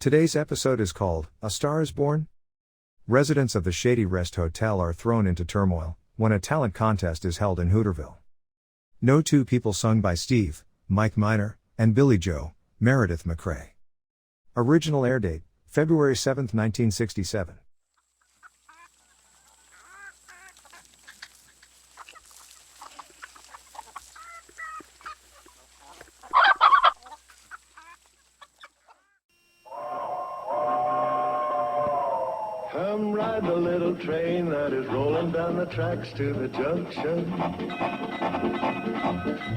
Today's episode is called, A Star is Born? Residents of the Shady Rest Hotel are thrown into turmoil when a talent contest is held in Hooterville. No two people sung by Steve, Mike Miner, and Billy Joe, Meredith McRae. Original air date, February 7, 1967. Come ride the little train that is rolling down the tracks to the junction.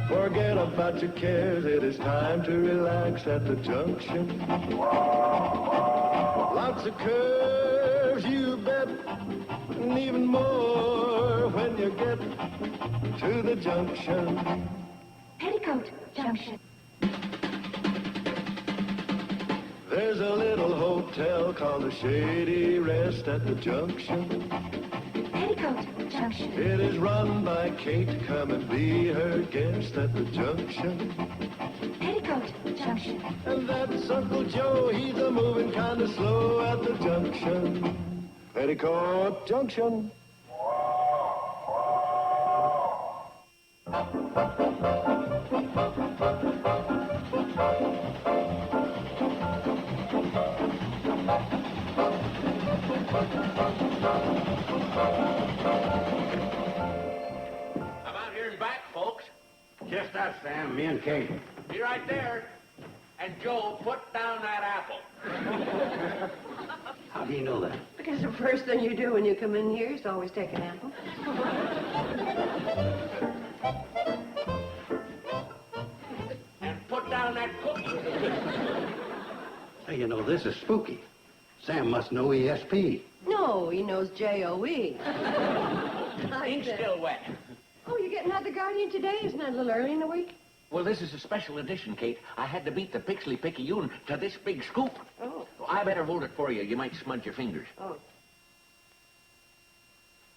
Forget about your cares, it is time to relax at the junction. Lots of curves, you bet, and even more when you get to the junction. Petticoat Junction. There's a little hotel called the Shady Rest at the junction. Petticoat Junction. It is run by Kate. Come and be her guest at the junction. Petticoat Junction. And that's Uncle Joe. He's a moving kind of slow at the junction. Petticoat Junction. Just us, Sam, me and Kate. Be right there. And Joe, put down that apple. How do you know that? Because the first thing you do when you come in here is always take an apple. And put down that cookie. Hey, you know, this is spooky. Sam must know ESP. No, he knows J-O-E. Ink's still wet. Oh, you're getting out the Guardian today? Isn't that a little early in the week? Well, this is a special edition, Kate. I had to beat the Pixley-Picayune to this big scoop. Oh. I better hold it for you. You might smudge your fingers. Oh.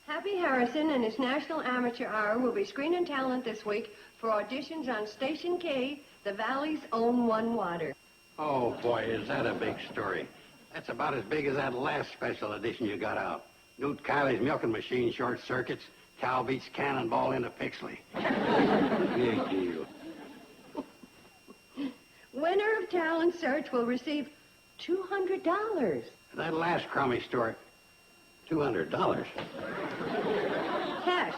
Happy Harrison and his National Amateur Hour will be screening talent this week for auditions on Station K, the Valley's own One Water. Oh, boy, is that a big story. That's about as big as that last special edition you got out. Newt Kiley's milking machine short circuits. Cal beats Cannonball into Pixley. Big deal. Winner of Talent Search will receive $200. That last crummy story, $200. Cash.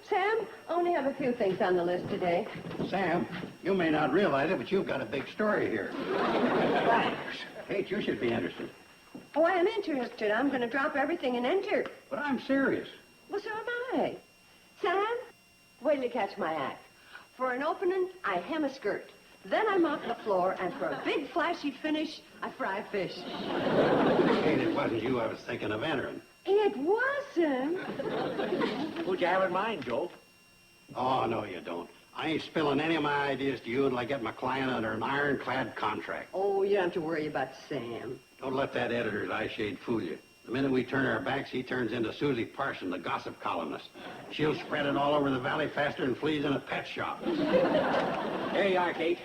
Sam, only have a few things on the list today. Sam, you may not realize it, but you've got a big story here. Thanks. Kate, you should be interested. Oh, I am interested. I'm going to drop everything and enter. But I'm serious. Well, so am I. Sam, wait till you catch my act. For an opening, I hem a skirt. Then I mop the floor, and for a big flashy finish, I fry fish. Kate, it wasn't you I was thinking of entering. It wasn't. Who'd you have in mind, Joe? Oh, no, you don't. I ain't spilling any of my ideas to you until I get my client under an ironclad contract. Oh, you don't have to worry about Sam. Don't let that editor's eye shade fool you. The minute we turn our backs, he turns into Susie Parson, the gossip columnist. She'll spread it all over the valley faster than fleas in a pet shop. Here you are, Kate.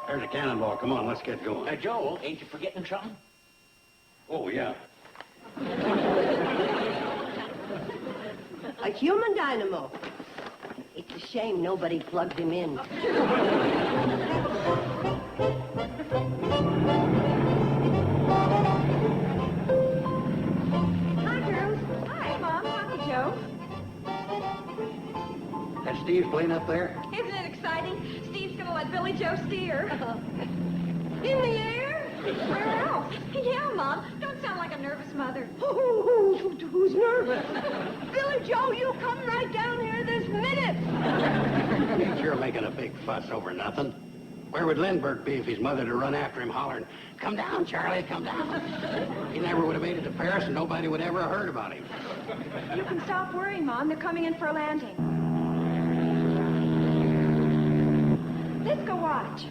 There's a cannonball. Come on, let's get going. Joe, ain't you forgetting something? Oh, yeah. A human dynamo. It's a shame nobody plugged him in. That Steve's playing up there? Isn't it exciting? Steve's gonna let Billy Joe steer. In the air? Where else? Yeah, Mom. Don't sound like a nervous mother. Who's nervous? Billy Joe, you come right down here this minute. You're making a big fuss over nothing. Where would Lindbergh be if his mother to run after him hollering, "Come down, Charlie, come down"? He never would have made it to Paris, and nobody would ever have heard about him. You can stop worrying, Mom. They're coming in for a landing. Let's go watch.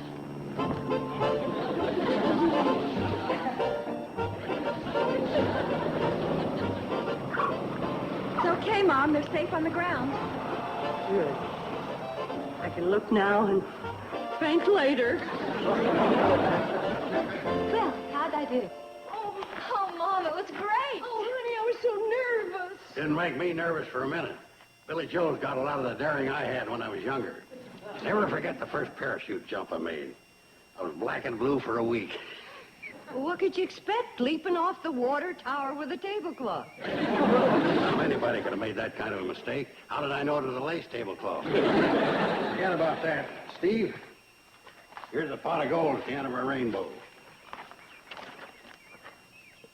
It's okay, Mom. They're safe on the ground. Good. I can look now and faint later. Well, how'd I do? Oh, Mom, it was great. Oh, honey, I was so nervous. Didn't make me nervous for a minute. Billy Joe's got a lot of the daring I had when I was younger. Never forget the first parachute jump I made. I was black and blue for a week. Well, what could you expect, leaping off the water tower with a tablecloth? Now, anybody could have made that kind of a mistake. How did I know it was a lace tablecloth? Forget about that. Steve, here's a pot of gold at the end of our rainbow.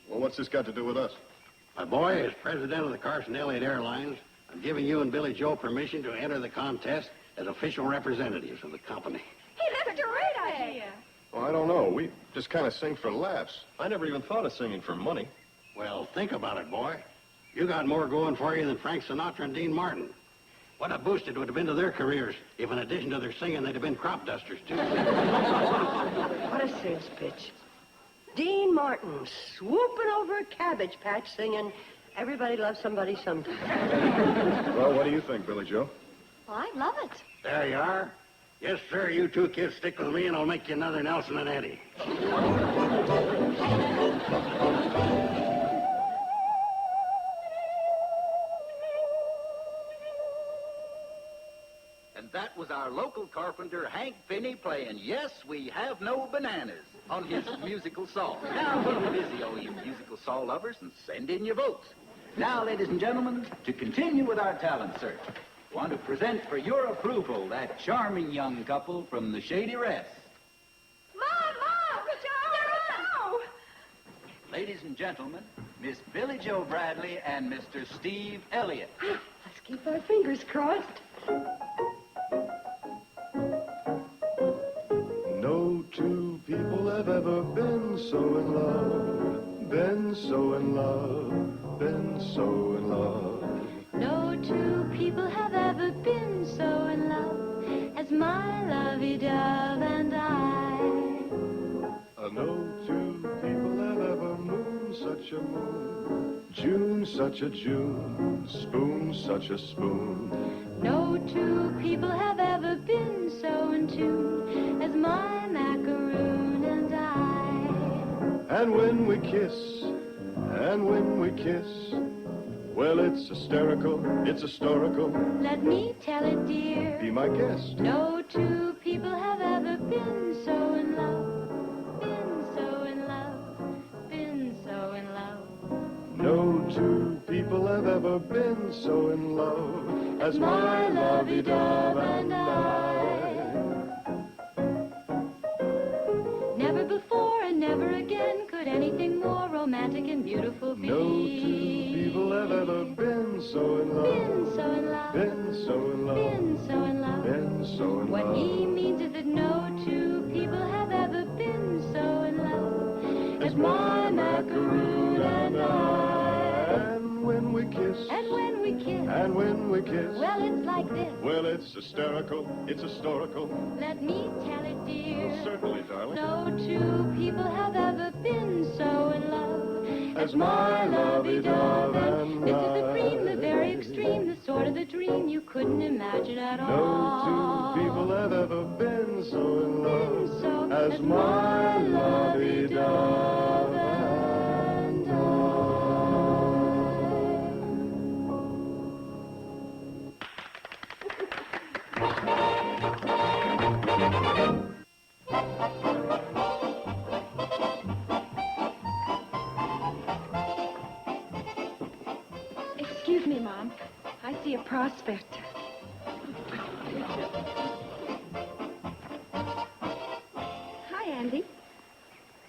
Well, what's this got to do with us? My boy, as president of the Carson Elliott Airlines, I'm giving you and Billy Joe permission to enter the contest as official representatives of the company. Hey, that's a great idea. Well, I don't know. We just kind of sing for laughs. I never even thought of singing for money. Well, think about it, boy. You got more going for you than Frank Sinatra and Dean Martin. What a boost it would have been to their careers if, in addition to their singing, they'd have been crop dusters, too. What a sales pitch. Dean Martin swooping over a cabbage patch singing, "Everybody loves somebody sometime." Well, what do you think, Billy Joe? Well, I love it. There you are. Yes, sir, you two kids stick with me and I'll make you another Nelson and Eddie. And that was our local carpenter, Hank Finney, playing Yes, We Have No Bananas on his musical saw. Now, go to Vizio, you musical saw lovers, and send in your votes. Now, ladies and gentlemen, to continue with our talent search, I want to present for your approval that charming young couple from the Shady Rest. Mom, John! Ladies and gentlemen, Miss Billy Joe Bradley and Mr. Steve Elliott. Let's keep our fingers crossed. No two people have ever been so in love, been so in love, been so in love. No two people have ever been so in love as my lovey-dove and I. No two people have ever mooned such a moon, June such a June, spoon such a spoon. No two people have ever been so in tune as my macaroon and I. And when we kiss, well, it's hysterical, it's historical. Let me tell it, dear. Be my guest. No two people have ever been so in love, been so in love, been so in love. No two people have ever been so in love as my lovey-dove and I. Never before and never again could anything more romantic and beautiful be. No two people have ever been so in love, Been so in love, been so in love, been so in love. been so in What love. he means is that no two people have ever been so in love as my macaroon and I. And when we kiss, And when we kiss, and when we kiss, well, it's like this. well, it's hysterical, it's historical. Let me tell it, dear. Well, certainly, darling. No two people have ever been so in love As my lovey-dove and this is the I. cream, the very extreme, the sort of the dream you couldn't imagine at No all. two people have ever been so in love Been so as my lovey-dove and I. Excuse me, Mom. I see a prospect. Hi, Andy.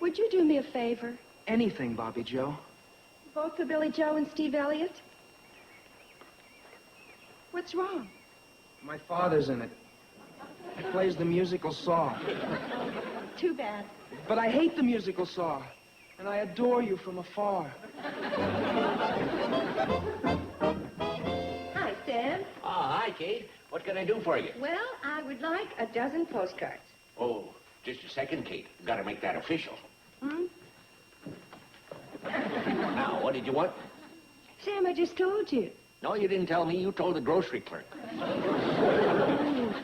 Would you do me a favor? Anything, Bobby Joe. Vote for Billy Joe and Steve Elliott? What's wrong? My father's in it. He plays the musical saw. Too bad. But I hate the musical saw, and I adore you from afar. Hi, Sam. Oh, hi, Kate. What can I do for you? Well, I would like a dozen postcards. Oh, just a second, Kate. Gotta make that official. Now, what did you want? Sam, I just told you. No, you didn't tell me. You told the grocery clerk.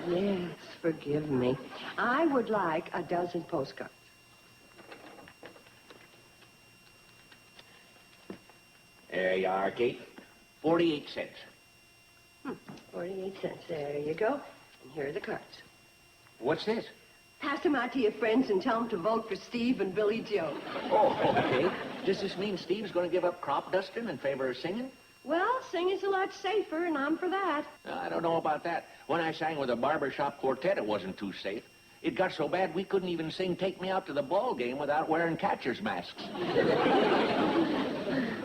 Yes, forgive me. I would like a dozen postcards. There you are, Kate. 48 cents. 48 cents. There you go. And here are the cards. What's this? Pass them out to your friends and tell them to vote for Steve and Billy Joe. Oh, okay. Does this mean Steve's going to give up crop dusting in favor of singing? Well, singing's a lot safer, and I'm for that. I don't know about that. When I sang with a barbershop quartet, it wasn't too safe. It got so bad we couldn't even sing Take Me Out to the Ball Game without wearing catcher's masks.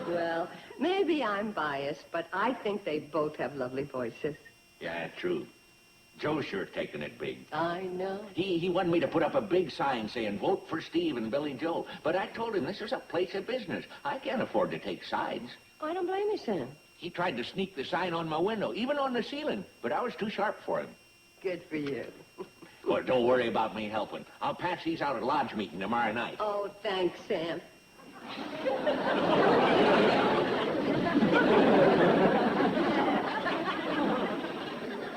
Well, maybe I'm biased, but I think they both have lovely voices. Yeah, true. Joe's sure taking it big. I know. He wanted me to put up a big sign saying, vote for Steve and Billy Joe. But I told him this is a place of business. I can't afford to take sides. I don't blame you, Sam. He tried to sneak the sign on my window, even on the ceiling, but I was too sharp for him. Good for you. Well, don't worry about me helping. I'll pass these out at lodge meeting tomorrow night. Oh, thanks, Sam.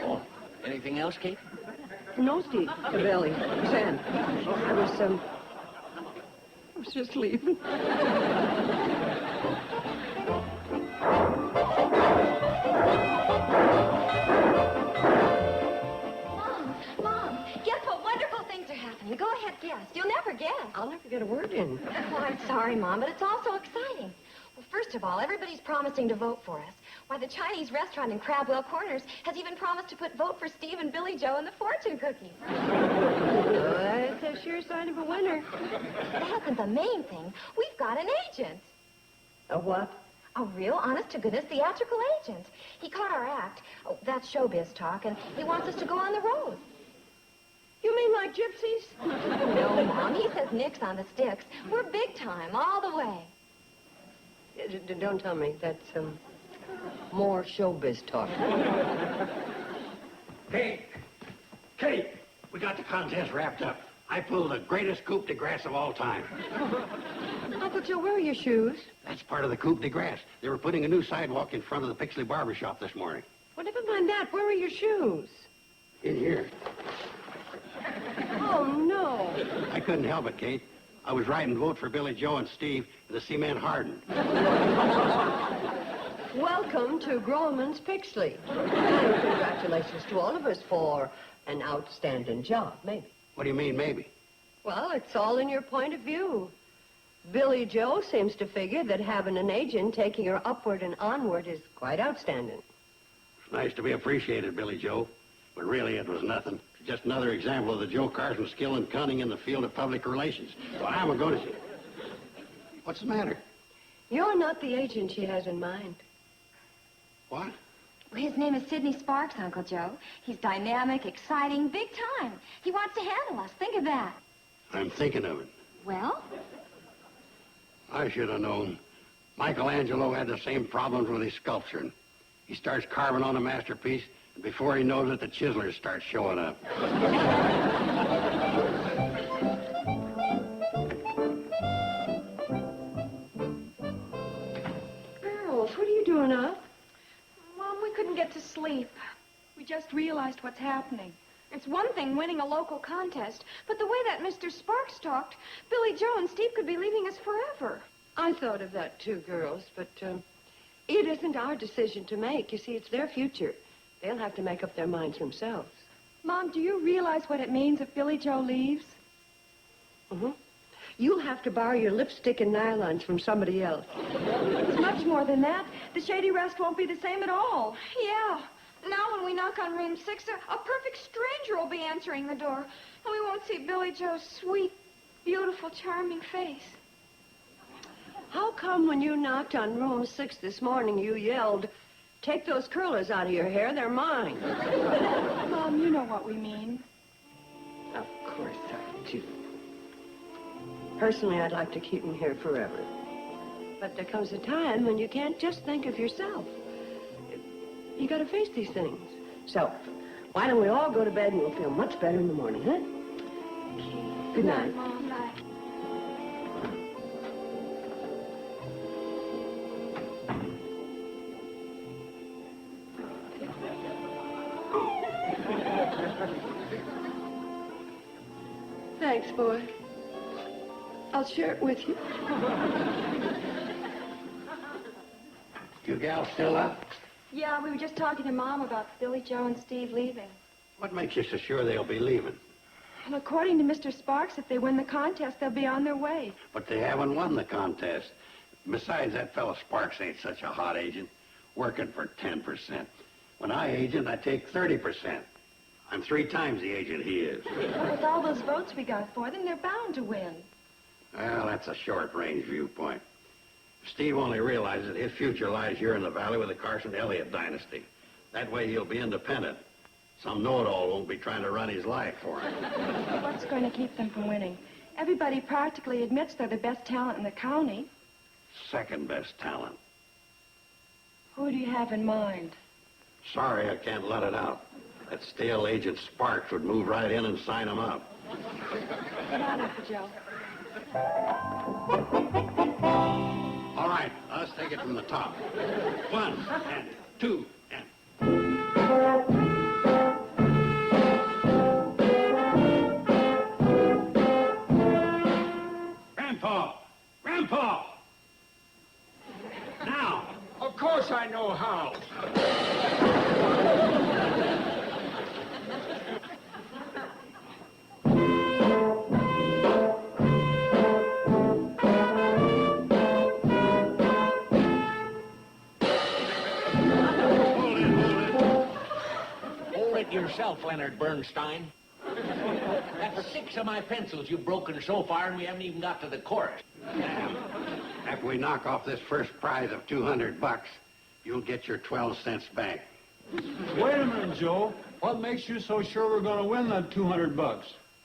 Oh, anything else, Kate? No, Steve. Billy. Sam. I was just leaving. Mom, guess what wonderful things are happening. Go ahead, guess. You'll never guess. I'll never get a word in. Oh, I'm sorry, Mom, but it's all so exciting. Well, first of all, everybody's promising to vote for us. Why, the Chinese restaurant in Crabwell Corners has even promised to put vote for Steve and Billy Joe in the fortune cookies. That's a sure sign of a winner. That isn't the main thing. We've got an agent. A what? A real, honest-to-goodness theatrical agent. He caught our act. Oh, that's showbiz talk, and he wants us to go on the road. You mean like gypsies? No, Mom, he says nix on the sticks. We're big time, all the way. Don't tell me. That's, more showbiz talk. Kate, we got the contest wrapped up. I pulled the greatest coup de grace of all time. Uncle Joe, where are your shoes? That's part of the coup de grace. They were putting a new sidewalk in front of the Pixley barber shop this morning. Well, never mind that. Where are your shoes? In here. Oh, no. I couldn't help it, Kate. I was writing vote for Billy Joe and Steve, and the cement hardened. Welcome to Groman's Pixley. And congratulations to all of us for an outstanding job, maybe. What do you mean, maybe? Well, it's all in your point of view. Billy Joe seems to figure that having an agent taking her upward and onward is quite outstanding. It's nice to be appreciated, Billy Joe. But really, it was nothing. Just another example of the Joe Carson skill and cunning in the field of public relations. So I'm going to... What's the matter? You're not the agent she has in mind. What? His name is Sidney Sparks, Uncle Joe. He's dynamic, exciting, big time. He wants to handle us. Think of that. I'm thinking of it. Well? I should have known. Michelangelo had the same problems with his sculpture. He starts carving on a masterpiece, and before he knows it, the chiselers start showing up. Girls, what are you doing up? Mom, we couldn't get to sleep. We just realized what's happening. It's one thing winning a local contest, but the way that Mr. Sparks talked, Billy Joe and Steve could be leaving us forever. I thought of that too, girls, but it isn't our decision to make. You see, it's their future. They'll have to make up their minds themselves. Mom, do you realize what it means if Billy Joe leaves? Mm-hmm. You'll have to borrow your lipstick and nylons from somebody else. It's much more than that. The Shady Rest won't be the same at all. Yeah. Now when we knock on room 6, a perfect stranger will be answering the door. And we won't see Billy Joe's sweet, beautiful, charming face. How come when you knocked on room 6 this morning, you yelled, "Take those curlers out of your hair, they're mine"? Mom, you know what we mean. Of course I do. Personally, I'd like to keep him here forever. But there comes a time when you can't just think of yourself. You gotta face these things. So, why don't we all go to bed and we'll feel much better in the morning, huh? Okay. Good night. Mom. Good night. Thanks, boy. I'll share it with you. You gals still up? Yeah, we were just talking to Mom about Billy Joe and Steve leaving. What makes you so sure they'll be leaving? Well, according to Mr. Sparks, if they win the contest, they'll be on their way. But they haven't won the contest. Besides, that fellow Sparks ain't such a hot agent, working for 10%. When I agent, I take 30%. I'm 3 times the agent he is. Well, with all those votes we got for them, they're bound to win. Well, that's a short-range viewpoint. Steve only realizes that his future lies here in the valley with the Carson-Elliott dynasty. That way he'll be independent. Some know-it-all won't be trying to run his life for him. What's going to keep them from winning? Everybody practically admits they're the best talent in the county. Second best talent. Who do you have in mind? Sorry, I can't let it out. That stale agent Sparks would move right in and sign him up. Come on, Uncle Joe. All right, let's take it from the top. 1 and 2 and... Grandpa! Now! Of course I know how. Hold it yourself, Leonard Bernstein. That's 6 of my pencils you've broken so far, and we haven't even got to the chorus. After we knock off this first prize of $200, you'll get your 12 cents back. Wait a minute, Joe. What makes you so sure we're going to win that $200?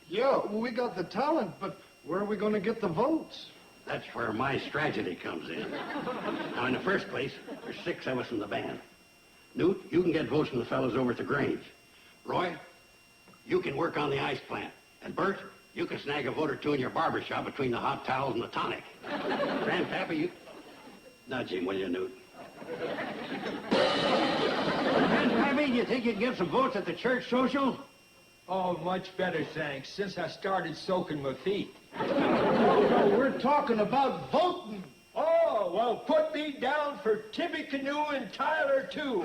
Yeah, we got the talent, but where are we going to get the votes? That's where my strategy comes in. Now, in the first place, there's 6 of us in the band. Newt, you can get votes from the fellows over at the Grange. Roy, you can work on the ice plant. And Bert, you can snag a vote or 2 in your barber shop between the hot towels and the tonic. Grandpappy, you... Nudge him, will you, Newt? Grandpappy, do you think you'd get some votes at the church social? Oh, much better, thanks, since I started soaking my feet. No, we're talking about voting. Oh, well, put me down for Tippecanoe and Tyler, too.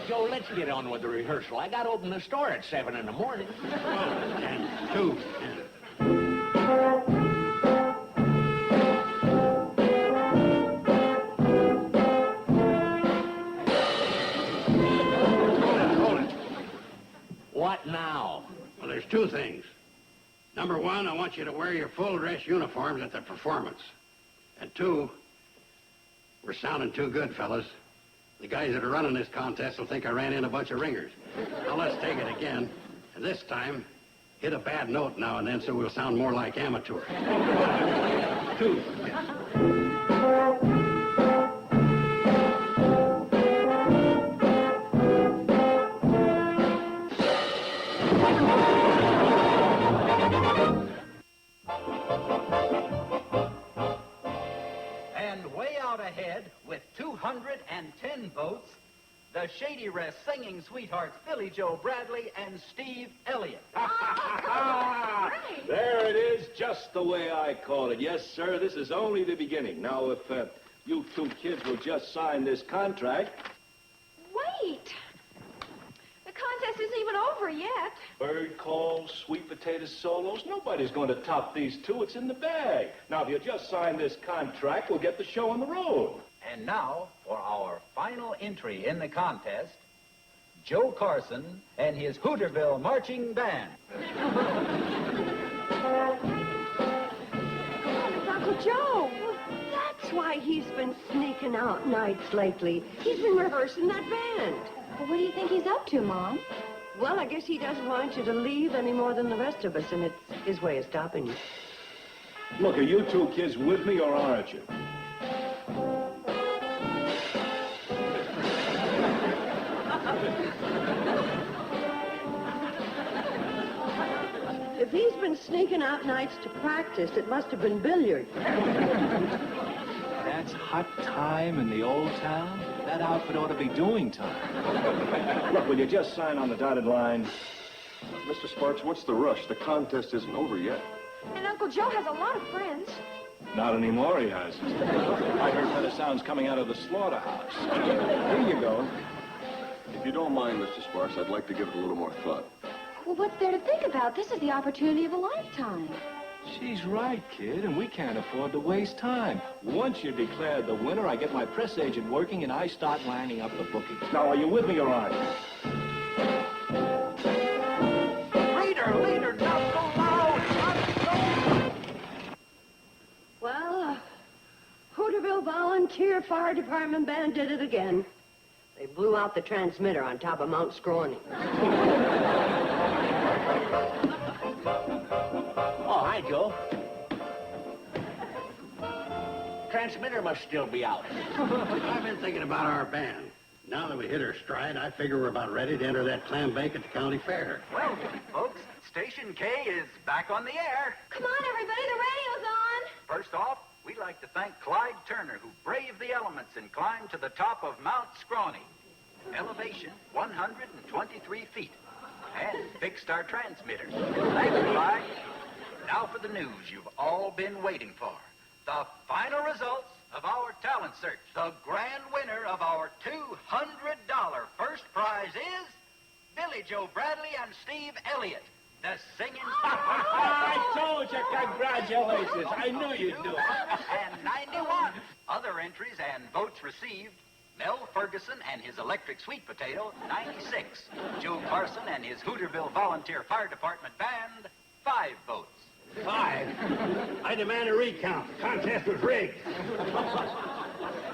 Joe, let's get on with the rehearsal. I got to open the store at 7 in the morning. 1 and 2 and... Hold it. What now? Well, there's 2 things. Number 1, I want you to wear your full dress uniforms at the performance. And 2, we're sounding too good, fellas. The guys that are running this contest will think I ran in a bunch of ringers. Now let's take it again. And this time, hit a bad note now and then so we'll sound more like amateurs. 2. And way out ahead, with 210 votes, the Shady Rest singing sweethearts Billy Joe Bradley and Steve Elliott. There it is, just the way I called it. Yes, sir, this is only the beginning. Now, if you 2 kids will just sign this contract... Wait! The contest isn't even over yet. Bird calls, sweet potato solos, nobody's going to top these 2. It's in the bag. Now, if you just sign this contract, we'll get the show on the road. And now, for our final entry in the contest, Joe Carson and his Hooterville Marching Band. It's Uncle Joe. That's why he's been sneaking out nights lately. He's been rehearsing that band. Well, what do you think he's up to, Mom? Well, I guess he doesn't want you to leave any more than the rest of us, and it's his way of stopping you. Look, are you 2 kids with me or aren't you? If he's been sneaking out nights to practice, it must have been billiards. That's hot time in the old town? That outfit ought to be doing time. Look, will you just sign on the dotted line? Mr. Sparks, what's the rush? The contest isn't over yet. And Uncle Joe has a lot of friends. Not anymore, he has. I heard better sounds coming out of the slaughterhouse. Here you go. If you don't mind, Mr. Sparks, I'd like to give it a little more thought. Well, what's there to think about? This is the opportunity of a lifetime. She's right, kid, and we can't afford to waste time. Once you're declared the winner, I get my press agent working and I start lining up the bookings. Now, are you with me or aren't you? Leader, not so loud! Not so... Well, Hooterville Volunteer Fire Department Band did it again. They blew out the transmitter on top of Mount Scrawny. Oh, hi, Joe. Transmitter must still be out. I've been thinking about our band. Now that we hit our stride, I figure we're about ready to enter that clam bake at the county fair. Well, folks, Station K is back on the air. Come on, everybody, the radio's on. First off, we'd like to thank Clyde Turner, who braved the elements and climbed to the top of Mount Scrawny. Elevation, 123 feet. And fixed our transmitter. Thank you, Clyde. Now for the news you've all been waiting for. The final results of our talent search. The grand winner of our $200 first prize is Billy Joe Bradley and Steve Elliott, the singing star. I told you, congratulations. I knew you'd do it. And 91 other entries and votes received. Mel Ferguson and his electric sweet potato, 96. Joe Carson and his Hooterville Volunteer Fire Department Band, 5 votes. 5. I demand a recount. The contest was rigged.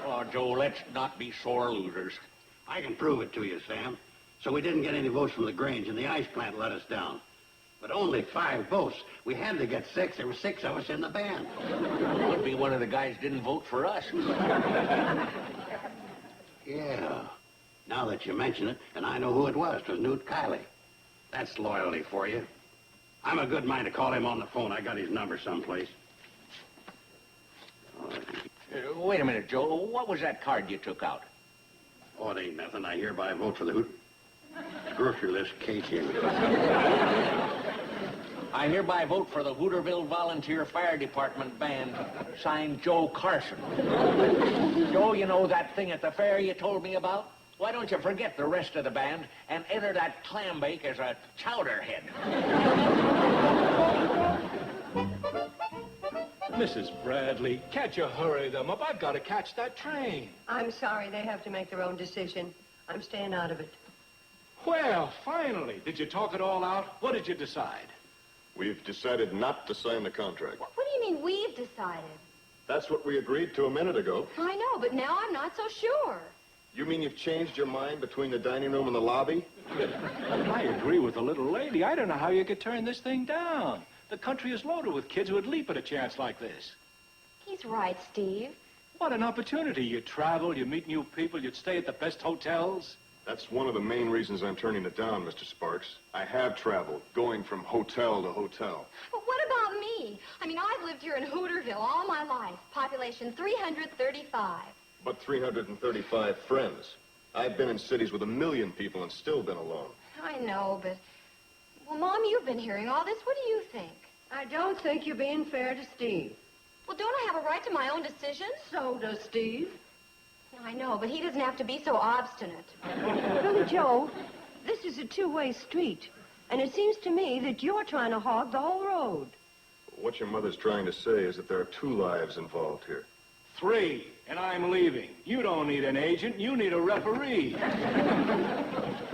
Oh, Joe, let's not be sore losers. I can prove it to you, Sam. So we didn't get any votes from the Grange, and the ice plant let us down. But only 5 votes. We had to get 6. There were 6 of us in the band. Could be one of the guys didn't vote for us. Yeah. Now that you mention it, and I know who it was. It was Newt Kiley. That's loyalty for you. I'm a good mind to call him on the phone. I got his number someplace. Wait a minute, Joe. What was that card you took out? Oh, it ain't nothing. I hereby vote for the grocery list case here. I hereby vote for the Hooterville Volunteer Fire Department Band, signed Joe Carson. Joe, you know that thing at the fair you told me about? Why don't you forget the rest of the band and enter that clam bake as a chowderhead? Mrs. Bradley, can't you hurry them up? I've got to catch that train. I'm sorry, they have to make their own decision. I'm staying out of it. Well, finally. Did you talk it all out? What did you decide? We've decided not to sign the contract. What do you mean we've decided? That's what we agreed to a minute ago. I know, but now I'm not so sure. You mean you've changed your mind between the dining room and the lobby? I agree with the little lady. I don't know how you could turn this thing down. The country is loaded with kids who would leap at a chance like this. He's right, Steve. What an opportunity. You travel, you meet new people, you'd stay at the best hotels. That's one of the main reasons I'm turning it down, Mr. Sparks. I have traveled, going from hotel to hotel. But what about me? I mean, I've lived here in Hooterville all my life. Population 335. But 335 friends. I've been in cities with 1 million people and still been alone. I know, but... Well, Mom, you've been hearing all this. What do you think? I don't think you're being fair to Steve. Well, don't I have a right to my own decisions? So does Steve. I know, but he doesn't have to be so obstinate. Billy Joe, this is a two-way street. And it seems to me that you're trying to hog the whole road. What your mother's trying to say is that there are 2 lives involved here. 3, and I'm leaving. You don't need an agent, you need a referee.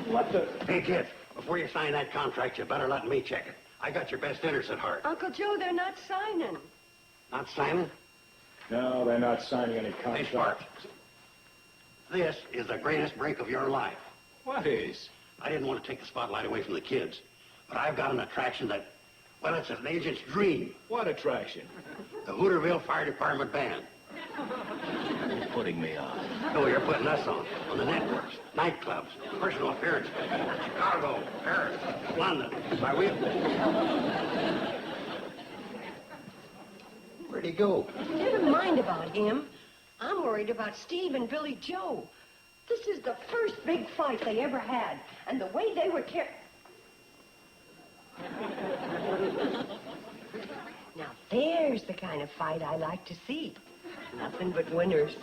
What the... Hey, kid, before you sign that contract, you better let me check it. I got your best interests at heart. Uncle Joe, they're not signing. Not signing? No, they're not signing any Hey, contract. Sparks. This is the greatest break of your life. What is? I didn't want to take the spotlight away from the kids, but I've got an attraction that, well, it's an agent's dream. What attraction? The Hooterville Fire Department Band. You're putting me on. No, you're putting us on the networks, nightclubs, personal appearances, Chicago, Paris, London. Why, where'd he go? Never mind about him. I'm worried about Steve and Billy Joe. This is the first big fight they ever had, and the way they were Now, There's the kind of fight I like to see. Nothing but winners.